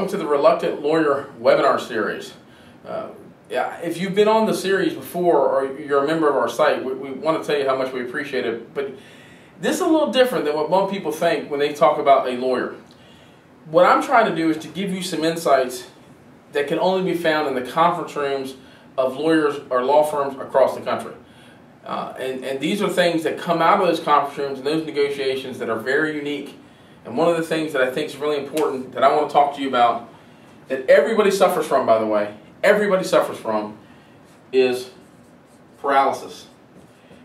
to the Reluctant Lawyer webinar series. Yeah, if you've been on the series before or you're a member of our site, we want to tell you how much we appreciate it. But this is a little different than what most people think when they talk about a lawyer. What I'm trying to do is to give you some insights that can only be found in the conference rooms of lawyers or law firms across the country. And these are things that come out of those conference rooms and those negotiations that are very unique. And one of the things that I think is really important that I want to talk to you about, that everybody suffers from, by the way, everybody suffers from, is paralysis.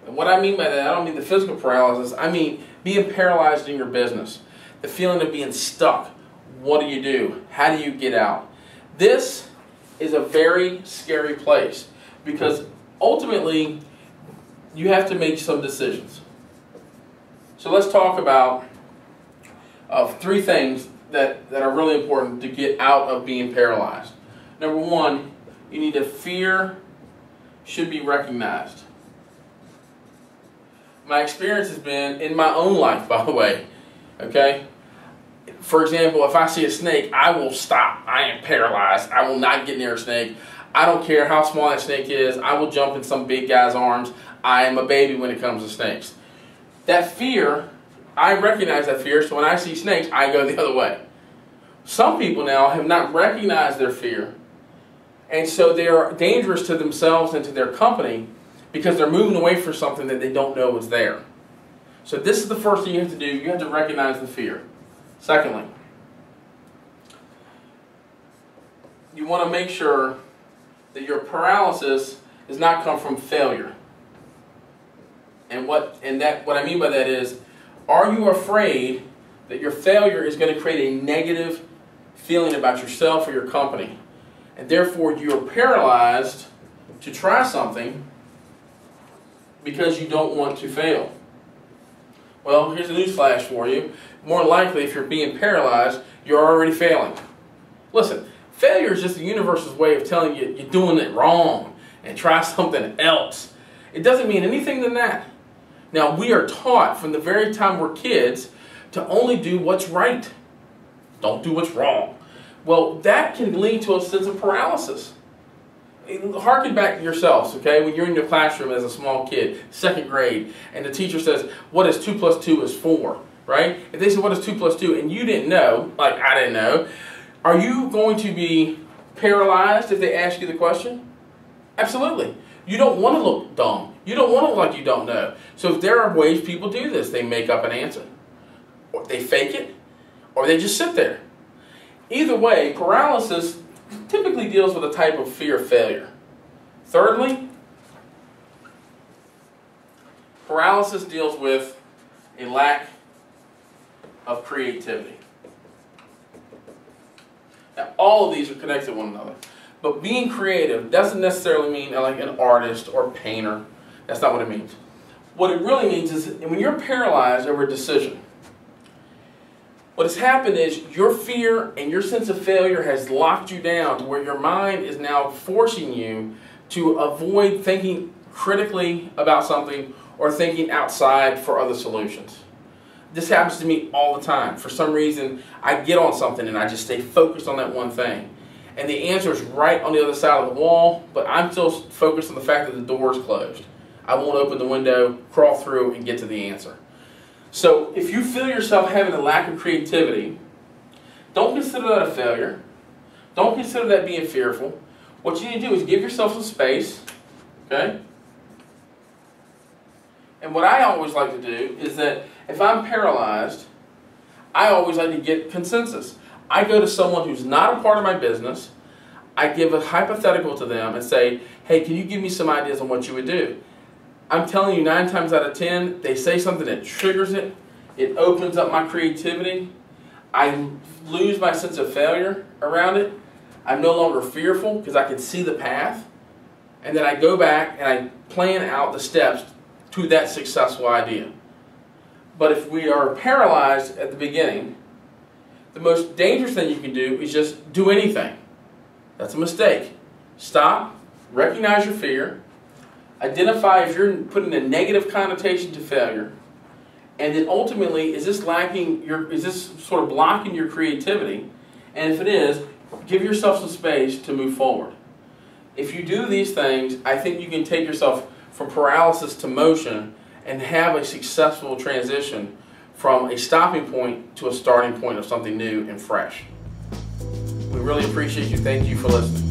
And what I mean by that, I don't mean the physical paralysis, I mean being paralyzed in your business. The feeling of being stuck. What do you do? How do you get out? This is a very scary place because ultimately you have to make some decisions. So let's talk about three things that are really important to get out of being paralyzed. Number one, you need to fear should be recognized. My experience has been in my own life, by the way, okay? For example, if I see a snake, I will stop. I am paralyzed. I will not get near a snake. I don't care how small that snake is. I will jump in some big guy's arms. I am a baby when it comes to snakes. That fear, I recognize that fear, so when I see snakes, I go the other way. Some people now have not recognized their fear, and so they are dangerous to themselves and to their company because they're moving away from something that they don't know is there. So this is the first thing you have to do. You have to recognize the fear. Secondly, you want to make sure that your paralysis does not come from failure. And what I mean by that is, are you afraid that your failure is going to create a negative feeling about yourself or your company? And therefore you're paralyzed to try something because you don't want to fail. Well, here's a newsflash for you. More likely, if you're being paralyzed, you're already failing. Listen, failure is just the universe's way of telling you you're doing it wrong and try something else. It doesn't mean anything than that. Now, we are taught from the very time we're kids to only do what's right. Don't do what's wrong. Well, that can lead to a sense of paralysis. Harken back to yourselves, okay, when you're in your classroom as a small kid, second grade, and the teacher says, what is 2 plus 2 is 4, right? If they say, what is 2 plus 2, and you didn't know, like I didn't know, are you going to be paralyzed if they ask you the question? Absolutely. You don't want to look dumb. You don't want to look like you don't know. So there are ways people do this. They make up an answer. Or they fake it, or they just sit there. Either way, paralysis typically deals with a type of fear of failure. Thirdly, paralysis deals with a lack of creativity. Now, all of these are connected to one another. But being creative doesn't necessarily mean like an artist or painter. That's not what it means. What it really means is when you're paralyzed over a decision, what has happened is your fear and your sense of failure has locked you down to where your mind is now forcing you to avoid thinking critically about something or thinking outside for other solutions. This happens to me all the time. For some reason, I get on something and I just stay focused on that one thing. And the answer is right on the other side of the wall, but I'm still focused on the fact that the door is closed. I won't open the window, crawl through, and get to the answer. So if you feel yourself having a lack of creativity, don't consider that a failure. Don't consider that being fearful. What you need to do is give yourself some space, okay? And what I always like to do is that if I'm paralyzed, I always like to get consensus. I go to someone who's not a part of my business, I give a hypothetical to them and say, hey, can you give me some ideas on what you would do? I'm telling you, 9 times out of 10, they say something that triggers it. It opens up my creativity. I lose my sense of failure around it. I'm no longer fearful because I can see the path. And then I go back and I plan out the steps to that successful idea. But if we are paralyzed at the beginning, the most dangerous thing you can do is just do anything. That's a mistake. Stop, recognize your fear, identify if you're putting a negative connotation to failure, and then ultimately, is this sort of blocking your creativity? And if it is, give yourself some space to move forward. If you do these things, I think you can take yourself from paralysis to motion and have a successful transition from a stopping point to a starting point of something new and fresh. We really appreciate you. Thank you for listening.